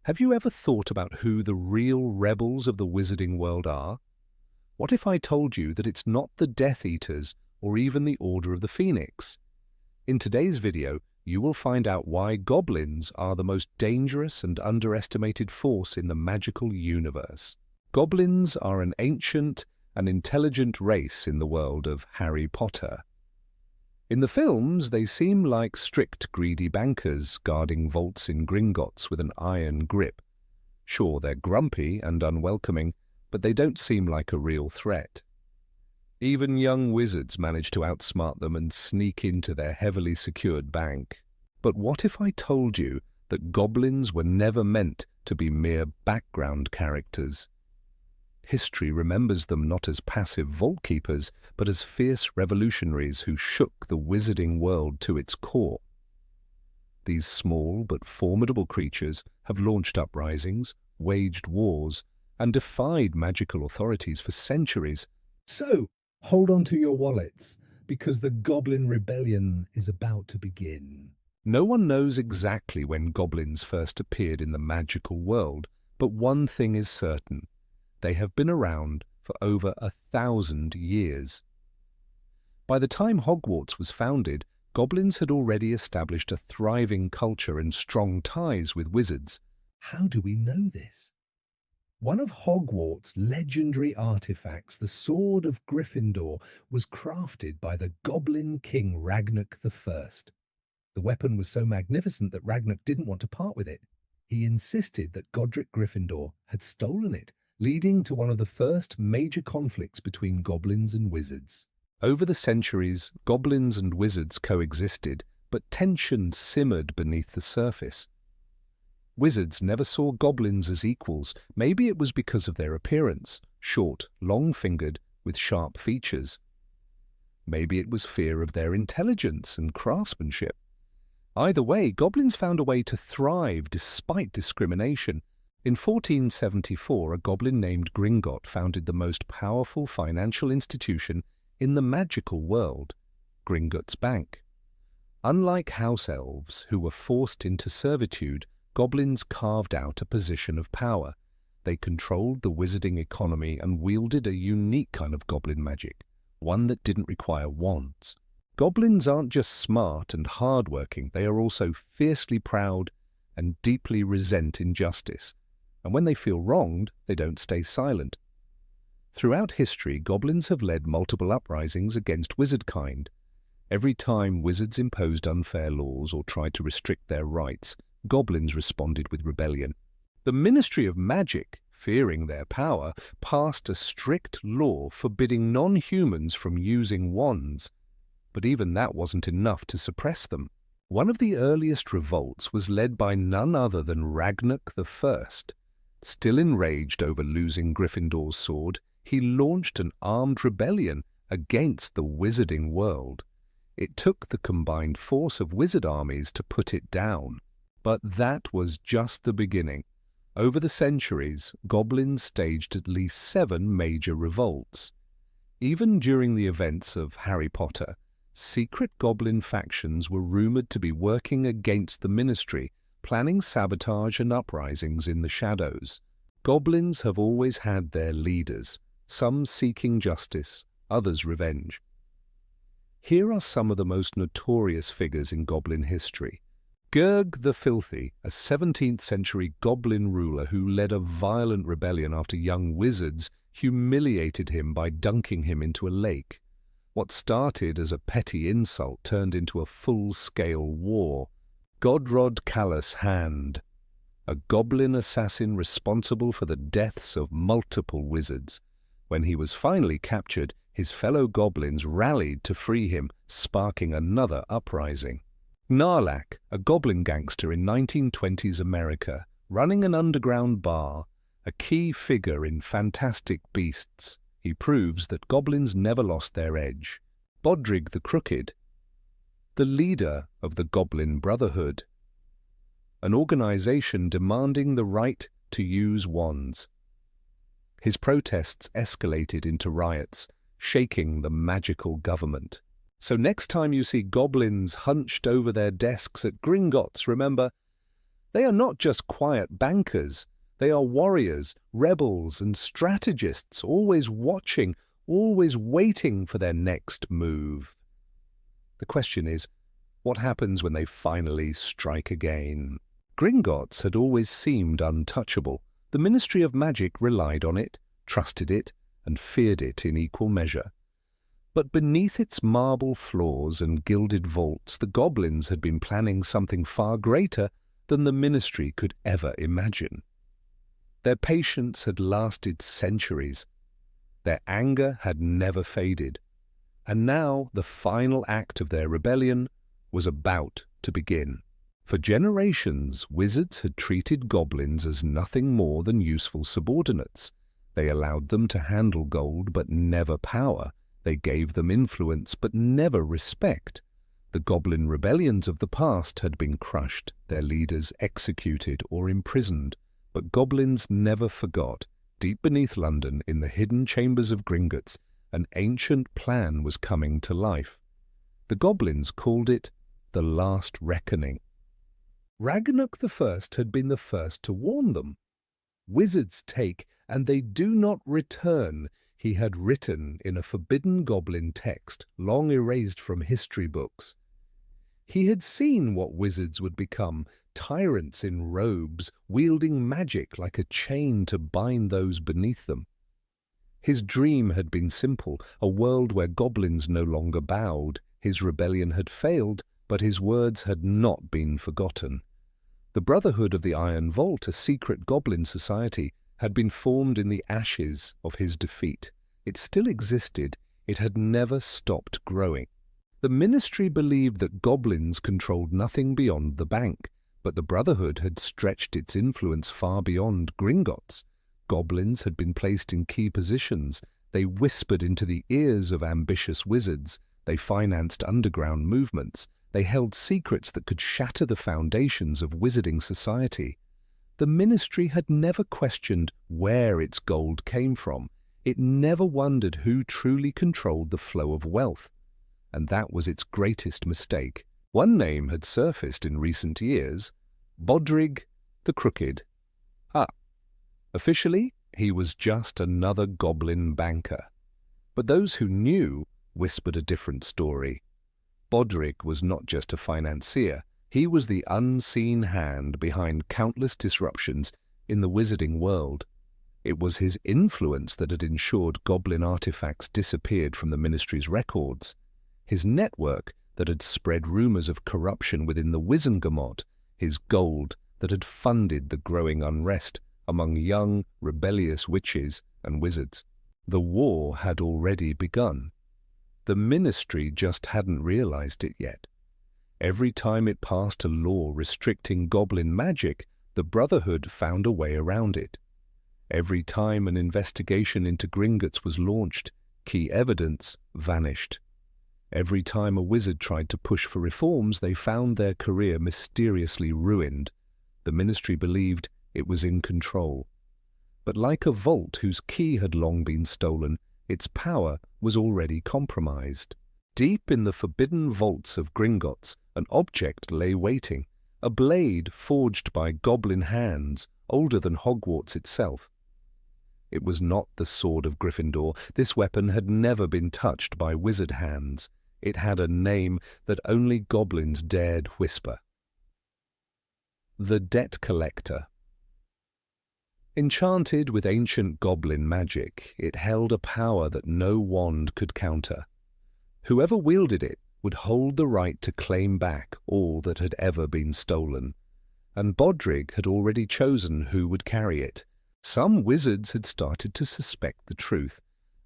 Have you ever thought about who the real rebels of the wizarding world are? What if I told you that it's not the Death Eaters or even the Order of the Phoenix? In today's video, you will find out why goblins are the most dangerous and underestimated force in the magical universe. Goblins are an ancient and intelligent race in the world of Harry Potter. In the films, they seem like strict, greedy bankers guarding vaults in Gringotts with an iron grip. Sure, they're grumpy and unwelcoming, but they don't seem like a real threat. Even young wizards manage to outsmart them and sneak into their heavily secured bank. But what if I told you that goblins were never meant to be mere background characters? History remembers them not as passive vault keepers, but as fierce revolutionaries who shook the wizarding world to its core. These small but formidable creatures have launched uprisings, waged wars, and defied magical authorities for centuries. So, hold on to your wallets, because the Goblin Rebellion is about to begin. No one knows exactly when goblins first appeared in the magical world, but one thing is certain. They have been around for over 1,000 years. By the time Hogwarts was founded, goblins had already established a thriving culture and strong ties with wizards. How do we know this? One of Hogwarts' legendary artifacts, the Sword of Gryffindor, was crafted by the Goblin King Ragnak I. The weapon was so magnificent that Ragnak didn't want to part with it. He insisted that Godric Gryffindor had stolen it, leading to one of the first major conflicts between goblins and wizards. Over the centuries, goblins and wizards coexisted, but tension simmered beneath the surface. Wizards never saw goblins as equals. Maybe it was because of their appearance, short, long-fingered, with sharp features. Maybe it was fear of their intelligence and craftsmanship. Either way, goblins found a way to thrive despite discrimination. In 1474, a goblin named Gringotts founded the most powerful financial institution in the magical world, Gringotts Bank. Unlike house elves, who were forced into servitude, goblins carved out a position of power. They controlled the wizarding economy and wielded a unique kind of goblin magic, one that didn't require wands. Goblins aren't just smart and hardworking, they are also fiercely proud and deeply resent injustice. And when they feel wronged, they don't stay silent. Throughout history, goblins have led multiple uprisings against wizardkind. Every time wizards imposed unfair laws or tried to restrict their rights, goblins responded with rebellion. The Ministry of Magic, fearing their power, passed a strict law forbidding non-humans from using wands. But even that wasn't enough to suppress them. One of the earliest revolts was led by none other than Ragnak I. Still enraged over losing Gryffindor's sword, he launched an armed rebellion against the wizarding world. It took the combined force of wizard armies to put it down. But that was just the beginning. Over the centuries, goblins staged at least 7 major revolts. Even during the events of Harry Potter, secret goblin factions were rumored to be working against the Ministry, planning sabotage and uprisings in the shadows. Goblins have always had their leaders, some seeking justice, others revenge. Here are some of the most notorious figures in goblin history. Gurg the Filthy, a 17th century goblin ruler who led a violent rebellion after young wizards humiliated him by dunking him into a lake. What started as a petty insult turned into a full-scale war. Godrod Callous Hand, a goblin assassin responsible for the deaths of multiple wizards. When he was finally captured, his fellow goblins rallied to free him, sparking another uprising. Narlak, a goblin gangster in 1920s America, running an underground bar, a key figure in Fantastic Beasts. He proves that goblins never lost their edge. Bodrig the Crooked, the leader of the Goblin Brotherhood, an organization demanding the right to use wands. His protests escalated into riots, shaking the magical government. So next time you see goblins hunched over their desks at Gringotts, remember, They are not just quiet bankers. They are warriors, rebels, and strategists, always watching, always waiting for their next move. The question is, what happens when they finally strike again? Gringotts had always seemed untouchable. The Ministry of Magic relied on it, trusted it, and feared it in equal measure. But beneath its marble floors and gilded vaults, the goblins had been planning something far greater than the Ministry could ever imagine. Their patience had lasted centuries. Their anger had never faded. And now the final act of their rebellion was about to begin. For generations, wizards had treated goblins as nothing more than useful subordinates. They allowed them to handle gold, but never power. They gave them influence, but never respect. The goblin rebellions of the past had been crushed, their leaders executed or imprisoned. But goblins never forgot. Deep beneath London, in the hidden chambers of Gringotts, an ancient plan was coming to life. The goblins called it the Last Reckoning. Ragnarok I had been the first to warn them. Wizards take, and they do not return, he had written in a forbidden goblin text, long erased from history books. He had seen what wizards would become, tyrants in robes, wielding magic like a chain to bind those beneath them. His dream had been simple, a world where goblins no longer bowed. His rebellion had failed, but his words had not been forgotten. The Brotherhood of the Iron Vault, a secret goblin society, had been formed in the ashes of his defeat. It still existed. It had never stopped growing. The Ministry believed that goblins controlled nothing beyond the bank, but the Brotherhood had stretched its influence far beyond Gringotts. Goblins had been placed in key positions. They whispered into the ears of ambitious wizards. They financed underground movements. They held secrets that could shatter the foundations of wizarding society. The Ministry had never questioned where its gold came from. It never wondered who truly controlled the flow of wealth. And that was its greatest mistake. One name had surfaced in recent years: Bodrig the Crooked. Officially, he was just another goblin banker. But those who knew whispered a different story. Bodrig was not just a financier. He was the unseen hand behind countless disruptions in the wizarding world. It was his influence that had ensured goblin artifacts disappeared from the Ministry's records. His network that had spread rumors of corruption within the Wizengamot. His gold that had funded the growing unrest among young, rebellious witches and wizards. The war had already begun. The Ministry just hadn't realized it yet. Every time it passed a law restricting goblin magic, the Brotherhood found a way around it. Every time an investigation into Gringotts was launched, key evidence vanished. Every time a wizard tried to push for reforms, they found their career mysteriously ruined. The Ministry believed it was in control. But like a vault whose key had long been stolen, its power was already compromised. Deep in the forbidden vaults of Gringotts, an object lay waiting, a blade forged by goblin hands, older than Hogwarts itself. It was not the sword of Gryffindor. This weapon had never been touched by wizard hands. It had a name that only goblins dared whisper: the Debt Collector. Enchanted with ancient goblin magic, it held a power that no wand could counter. Whoever wielded it would hold the right to claim back all that had ever been stolen. And Bodrig had already chosen who would carry it. Some wizards had started to suspect the truth.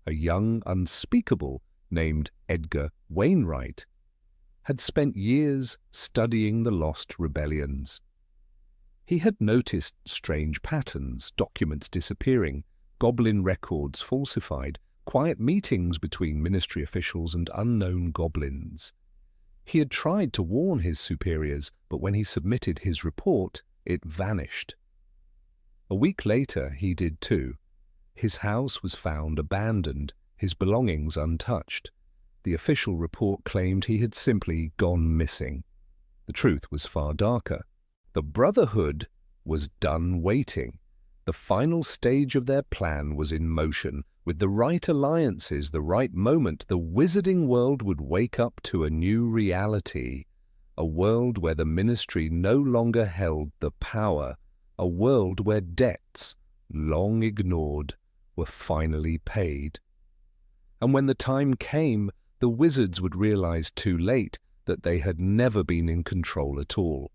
A young unspeakable named Edgar Wainwright had spent years studying the lost rebellions. He had noticed strange patterns, documents disappearing, goblin records falsified, quiet meetings between Ministry officials and unknown goblins. He had tried to warn his superiors, but when he submitted his report, it vanished. A week later, he did too. His house was found abandoned, his belongings untouched. The official report claimed he had simply gone missing. The truth was far darker. The Brotherhood was done waiting. The final stage of their plan was in motion. With the right alliances, the right moment, the wizarding world would wake up to a new reality. A world where the Ministry no longer held the power. A world where debts, long ignored, were finally paid. And when the time came, the wizards would realize too late that they had never been in control at all.